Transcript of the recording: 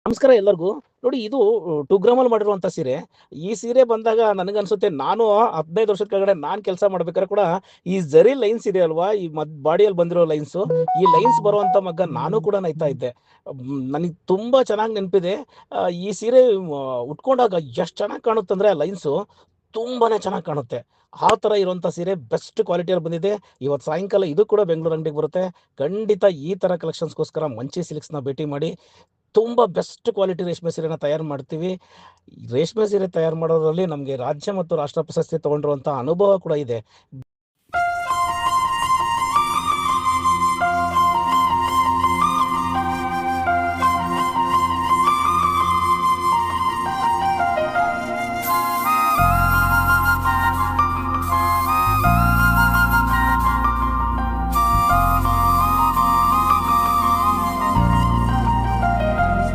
ನಮಸ್ಕಾರ ಎಲ್ಲರಿಗೂ. ನೋಡಿ, ಇದು 2 ಗ್ರಾಮಲ್ಲಿ ಮಾಡಿರುವಂತ ಸೀರೆ. ಈ ಸೀರೆ ಬಂದಾಗ ನನಗನ್ಸುತ್ತೆ, ನಾನು 15 ವರ್ಷದ ಕೆಳಗಡೆ ನಾನ್ ಕೆಲಸ ಮಾಡ್ಬೇಕಾದ್ರೆ ಕೂಡ ಈ ಜರಿ ಲೈನ್ಸ್ ಇದೆ ಅಲ್ವಾ, ಈ ಬಾಡಿಯಲ್ಲಿ ಬಂದಿರೋ ಲೈನ್ಸು, ಈ ಲೈನ್ಸ್ ಬರುವಂತ ಮಗ್ಗ ನಾನು ಕೂಡ ನೈತಾ ಇದ್ದೆ. ನನಗೆ ತುಂಬಾ ಚೆನ್ನಾಗಿ ನೆನಪಿದೆ. ಈ ಸೀರೆ ಉಟ್ಕೊಂಡಾಗ ಎಷ್ಟು ಚೆನ್ನಾಗಿ ಕಾಣುತ್ತಂದ್ರೆ, ಆ ಲೈನ್ಸು ತುಂಬಾನೇ ಚೆನ್ನಾಗಿ ಕಾಣುತ್ತೆ. ಆ ತರ ಇರುವಂತ ಸೀರೆ ಬೆಸ್ಟ್ ಕ್ವಾಲಿಟಿಯಲ್ಲಿ ಬಂದಿದೆ. ಇವತ್ತು ಸಾಯಂಕಾಲ ಇದು ಕೂಡ ಬೆಂಗಳೂರು ಅಂಗಡಿಗೆ ಬರುತ್ತೆ. ಖಂಡಿತ ಈ ತರ ಕಲೆಕ್ಷನ್ಸ್ಗೋಸ್ಕರ ಮಂಚಿ ಸಿಲ್ಕ್ಸ್ನ ಭೇಟಿ ಮಾಡಿ. ತುಂಬಾ ಬೆಸ್ಟ್ ಕ್ವಾಲಿಟಿ ರೇಷ್ಮೆ ಸೀರೆನ ತಯಾರು ಮಾಡ್ತೀವಿ. ರೇಷ್ಮೆ ಸೀರೆ ತಯಾರು ಮಾಡೋದ್ರಲ್ಲಿ ನಮಗೆ ರಾಜ್ಯ ಮತ್ತು ರಾಷ್ಟ್ರ ಪ್ರಶಸ್ತಿ ತಗೊಂಡಿರುವಂತಹ ಅನುಭವ ಕೂಡ ಇದೆ.